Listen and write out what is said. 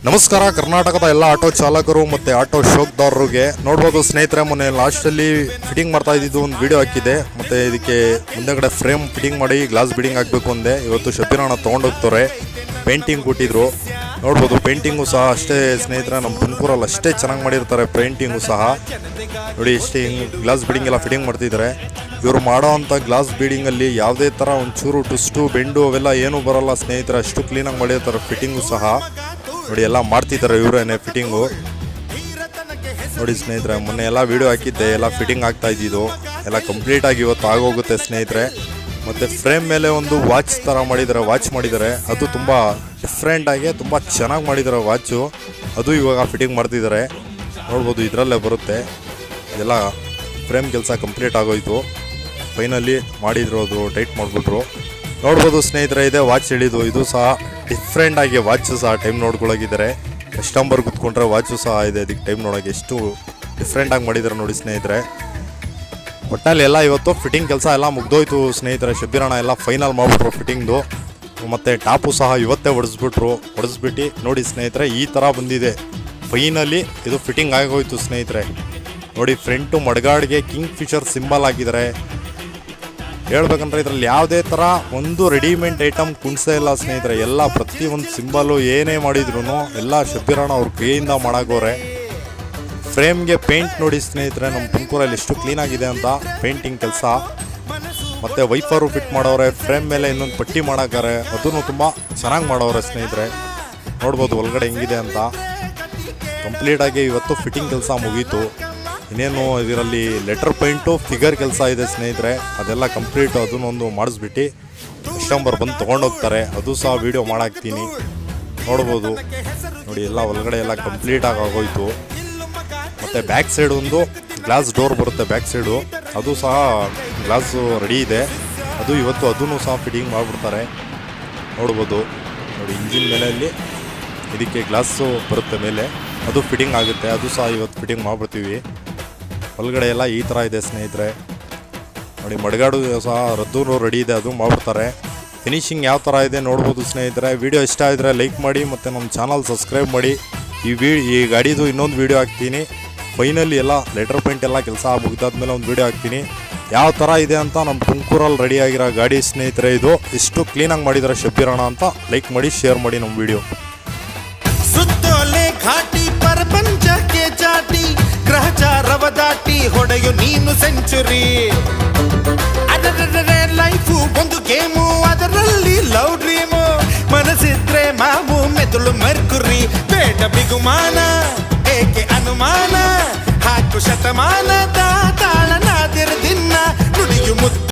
ನಮಸ್ಕಾರ ಕರ್ನಾಟಕದ ಎಲ್ಲ ಆಟೋ ಚಾಲಕರು ಮತ್ತು ಆಟೋ ಶೋಕ್ದಾರರಿಗೆ ನೋಡ್ಬೋದು ಸ್ನೇಹಿತರೆ, ಮೊನ್ನೆ ಲಾಸ್ಟಲ್ಲಿ ಫಿಟ್ಟಿಂಗ್ ಮಾಡ್ತಾ ಇದ್ದಿದ್ದು ಒಂದು ವಿಡಿಯೋ ಹಾಕಿದೆ. ಮತ್ತು ಇದಕ್ಕೆ ಮುಂದೆಗಡೆ ಫ್ರೇಮ್ ಫಿಟ್ಟಿಂಗ್ ಮಾಡಿ ಗ್ಲಾಸ್ ಬಿಡಿಂಗ್ ಆಗಬೇಕು ಅಂದೆ. ಇವತ್ತು ಶಬೀರಣ್ಣ ತೊಗೊಂಡೋಗ್ತಾರೆ, ಪೇಂಟಿಂಗ್ ಕೊಟ್ಟಿದ್ರು. ನೋಡ್ಬೋದು ಪೇಂಟಿಂಗು ಸಹ ಅಷ್ಟೇ ಸ್ನೇಹಿತರೆ, ನಮ್ಮ ತುಮಕೂರಲ್ಲಿ ಅಷ್ಟೇ ಚೆನ್ನಾಗಿ ಮಾಡಿರ್ತಾರೆ ಪೇಂಟಿಂಗು ಸಹ. ನೋಡಿ ಇಷ್ಟೇ ಹಿಂಗೆ ಗ್ಲಾಸ್ ಬಿಡಿಂಗ್ ಎಲ್ಲ ಫಿಟ್ಟಿಂಗ್ ಮಾಡ್ತಿದ್ದಾರೆ. ಇವರು ಮಾಡೋ ಅಂಥ ಗ್ಲಾಸ್ ಬೀಡಿಂಗಲ್ಲಿ ಯಾವುದೇ ಥರ ಒಂಚೂರು ಟುಸ್ಟು ಬೆಂಡು ಅವೆಲ್ಲ ಏನೂ ಬರೋಲ್ಲ ಸ್ನೇಹಿತರೆ, ಅಷ್ಟು ಕ್ಲೀನಾಗಿ ಮಾಡಿರ್ತಾರೆ ಫಿಟ್ಟಿಂಗು ಸಹ. ನೋಡಿ ಎಲ್ಲ ಮಾಡ್ತಿದ್ದಾರೆ ಇವರೇನೆ ಫಿಟ್ಟಿಂಗು. ನೋಡಿ ಸ್ನೇಹಿತರೆ, ಮೊನ್ನೆ ಎಲ್ಲ ವೀಡಿಯೋ ಹಾಕಿದ್ದೆ, ಎಲ್ಲ ಫಿಟ್ಟಿಂಗ್ ಆಗ್ತಾ ಇದ್ದಿದ್ದು ಎಲ್ಲ ಕಂಪ್ಲೀಟಾಗಿ ಇವತ್ತು ಆಗೋಗುತ್ತೆ ಸ್ನೇಹಿತರೆ. ಮತ್ತು ಫ್ರೇಮ್ ಮೇಲೆ ಒಂದು ವಾಚ್ ಥರ ಮಾಡಿದ್ದಾರೆ, ವಾಚ್ ಮಾಡಿದ್ದಾರೆ. ಅದು ತುಂಬ ಡಿಫ್ರೆಂಟಾಗಿ ತುಂಬ ಚೆನ್ನಾಗಿ ಮಾಡಿದ್ದಾರೆ ವಾಚು. ಅದು ಇವಾಗ ಫಿಟ್ಟಿಂಗ್ ಮಾಡ್ತಿದ್ದಾರೆ. ನೋಡ್ಬೋದು ಇದರಲ್ಲೇ ಬರುತ್ತೆ. ಇದೆಲ್ಲ ಫ್ರೇಮ್ ಕೆಲಸ ಕಂಪ್ಲೀಟ್ ಆಗೋಯ್ತು. ಫೈನಲಿ ಮಾಡಿದ್ರು, ಅದು ಟೈಟ್ ಮಾಡಿಬಿಟ್ರು. ನೋಡ್ಬೋದು ಸ್ನೇಹಿತರೆ, ಇದೆ ವಾಚ್ ಹಿಡಿದು. ಇದು ಸಹ ಡಿಫ್ರೆಂಟಾಗಿ ವಾಚು ಸಹ ಟೈಮ್ ನೋಡ್ಕೊಳ್ಳೋಗಿದ್ದಾರೆ. ಕಸ್ಟಮರ್ ಕೂತ್ಕೊಂಡ್ರೆ ವಾಚು ಸಹ ಇದೆ, ಅದಕ್ಕೆ ಟೈಮ್ ನೋಡೋಕೆ ಎಷ್ಟು ಡಿಫ್ರೆಂಟಾಗಿ ಮಾಡಿದ್ದಾರೆ ನೋಡಿ ಸ್ನೇಹಿತರೆ. ಒಟ್ಟಿನಲ್ಲಿ ಎಲ್ಲ ಇವತ್ತು ಫಿಟ್ಟಿಂಗ್ ಕೆಲಸ ಎಲ್ಲ ಮುಗ್ದೋಯ್ತು ಸ್ನೇಹಿತರೆ. ಶಬೀರಣ್ಣ ಎಲ್ಲ ಫೈನಲ್ ಮಾಡಿಬಿಟ್ರು ಫಿಟ್ಟಿಂಗ್ದು. ಮತ್ತು ಟಾಪು ಸಹ ಇವತ್ತೇ ಹೊಡೆಸ್ಬಿಟ್ಟು ನೋಡಿ ಸ್ನೇಹಿತರೆ, ಈ ಥರ ಬಂದಿದೆ. ಫೈನಲಿ ಇದು ಫಿಟ್ಟಿಂಗ್ ಆಗೋಯ್ತು ಸ್ನೇಹಿತರೆ. ನೋಡಿ ಫ್ರಂಟು ಮಡ್ಗಾಡ್ಗೆ ಕಿಂಗ್ ಫಿಶರ್ ಸಿಂಬಲ್ ಹಾಕಿದ್ದಾರೆ. ಹೇಳ್ಬೇಕಂದ್ರೆ ಇದರಲ್ಲಿ ಯಾವುದೇ ಥರ ಒಂದು ರೆಡಿಮೇಡ್ ಐಟಮ್ ಕುಣಿಸೇ ಇಲ್ಲ ಸ್ನೇಹಿತರೆ. ಎಲ್ಲ ಪ್ರತಿಯೊಂದು ಸಿಂಬಲು ಏನೇ ಮಾಡಿದ್ರು ಎಲ್ಲ ಶಬೀರಣ್ಣ ಅವ್ರ ಕೈಯಿಂದ ಮಾಡಾಗೋರೆ. ಫ್ರೇಮ್ಗೆ ಪೇಂಟ್ ನೋಡಿ ಸ್ನೇಹಿತರೆ, ನಮ್ಮ ತುಮಕೂರಲ್ಲಿ ಎಷ್ಟು ಕ್ಲೀನಾಗಿದೆ ಅಂತ ಪೇಂಟಿಂಗ್ ಕೆಲಸ. ಮತ್ತು ವೈಫರು ಫಿಟ್ ಮಾಡೋರೆ, ಫ್ರೇಮ್ ಮೇಲೆ ಇನ್ನೊಂದು ಪಟ್ಟಿ ಮಾಡಾಕಾರೆ, ಅದನ್ನು ತುಂಬ ಚೆನ್ನಾಗಿ ಮಾಡೋರೆ ಸ್ನೇಹಿತರೆ. ನೋಡ್ಬೋದು ಒಳಗಡೆ ಹೆಂಗಿದೆ ಅಂತ. ಕಂಪ್ಲೀಟಾಗಿ ಇವತ್ತು ಫಿಟ್ಟಿಂಗ್ ಕೆಲಸ ಮುಗೀತು. ಇನ್ನೇನು ಇದರಲ್ಲಿ ಲೆಟರ್ ಪೇಂಟು ಫಿಗರ್ ಕೆಲಸ ಇದೆ ಸ್ನೇಹಿತರೆ, ಅದೆಲ್ಲ ಕಂಪ್ಲೀಟು. ಅದನ್ನೊಂದು ಮಾಡಿಸ್ಬಿಟ್ಟು ಕಸ್ಟಮರ್ ಬಂದು ತೊಗೊಂಡೋಗ್ತಾರೆ. ಅದು ಸಹ ವೀಡಿಯೋ ಮಾಡಾಕ್ತೀನಿ. ನೋಡ್ಬೋದು ನೋಡಿ ಎಲ್ಲ ಒಳಗಡೆ ಎಲ್ಲ ಕಂಪ್ಲೀಟಾಗಿ ಆಗೋಯ್ತು. ಮತ್ತು ಬ್ಯಾಕ್ ಸೈಡ್ ಒಂದು ಗ್ಲಾಸ್ ಡೋರ್ ಬರುತ್ತೆ ಬ್ಯಾಕ್ ಸೈಡು, ಅದು ಸಹ ಗ್ಲಾಸು ರೆಡಿ ಇದೆ. ಅದು ಇವತ್ತು ಅದನ್ನು ಸಹ ಫಿಟ್ಟಿಂಗ್ ಮಾಡಿಬಿಡ್ತಾರೆ. ನೋಡ್ಬೋದು ನೋಡಿ ಇಂಜಿನ್ ಮೇಲೆಯಲ್ಲಿ ಇದಕ್ಕೆ ಗ್ಲಾಸು ಬರುತ್ತೆ ಮೇಲೆ, ಅದು ಫಿಟ್ಟಿಂಗ್ ಆಗುತ್ತೆ. ಅದು ಸಹ ಇವತ್ತು ಫಿಟ್ಟಿಂಗ್ ಮಾಡಿಬಿಡ್ತೀವಿ. ಒಳಗಡೆ ಎಲ್ಲ ಈ ಥರ ಇದೆ ಸ್ನೇಹಿತರೆ. ನೋಡಿ ಮಡ್ಗಾಡು ಸಹ ರದ್ದು ರೆಡಿ ಇದೆ, ಅದು ಮಾಡಿಬಿಡ್ತಾರೆ. ಫಿನಿಶಿಂಗ್ ಯಾವ ಥರ ಇದೆ ನೋಡ್ಬೋದು ಸ್ನೇಹಿತರೆ. ವಿಡಿಯೋ ಇಷ್ಟ ಆಗಿದ್ರೆ ಲೈಕ್ ಮಾಡಿ ಮತ್ತು ನಮ್ಮ ಚಾನಲ್ ಸಬ್ಸ್ಕ್ರೈಬ್ ಮಾಡಿ. ಈ ಗಾಡಿದು ಇನ್ನೊಂದು ವೀಡಿಯೋ ಹಾಕ್ತೀನಿ. ಫೈನಲಿ ಎಲ್ಲ ಲೆಟರ್ ಪೇಂಟ್ ಎಲ್ಲ ಕೆಲಸ ಮುಗಿದಾದ್ಮೇಲೆ ಒಂದು ವೀಡಿಯೋ ಹಾಕ್ತೀನಿ, ಯಾವ ಥರ ಇದೆ ಅಂತ. ನಮ್ಮ ತುಮಕೂರಲ್ಲಿ ರೆಡಿಯಾಗಿರೋ ಗಾಡಿ ಸ್ನೇಹಿತರೆ, ಇದು ಎಷ್ಟು ಕ್ಲೀನಾಗಿ ಮಾಡಿದ್ದಾರೆ ಶಬೀರಣ್ಣ ಅಂತ. ಲೈಕ್ ಮಾಡಿ, ಶೇರ್ ಮಾಡಿ ನಮ್ಮ ವಿಡಿಯೋ. ಗ್ರಹಚಾರವ ದಾಟಿ ಹೊಡೆಯು ನೀನು ಸೆಂಚುರಿ. ಅದರ ಲೈಫು ಒಂದು ಗೇಮು, ಅದರಲ್ಲಿ ಲವ್ ಡ್ರೀಮು. ಮನಸ್ಸಿದ್ರೆ ಮಾವು, ಮೆದುಳು ಮರ್ಕುರಿ. ಬೇಡ ಬಿಗುಮಾನ, ಏಕೆ ಅನುಮಾನ, ಹಾಕು ಶತಮಾನದ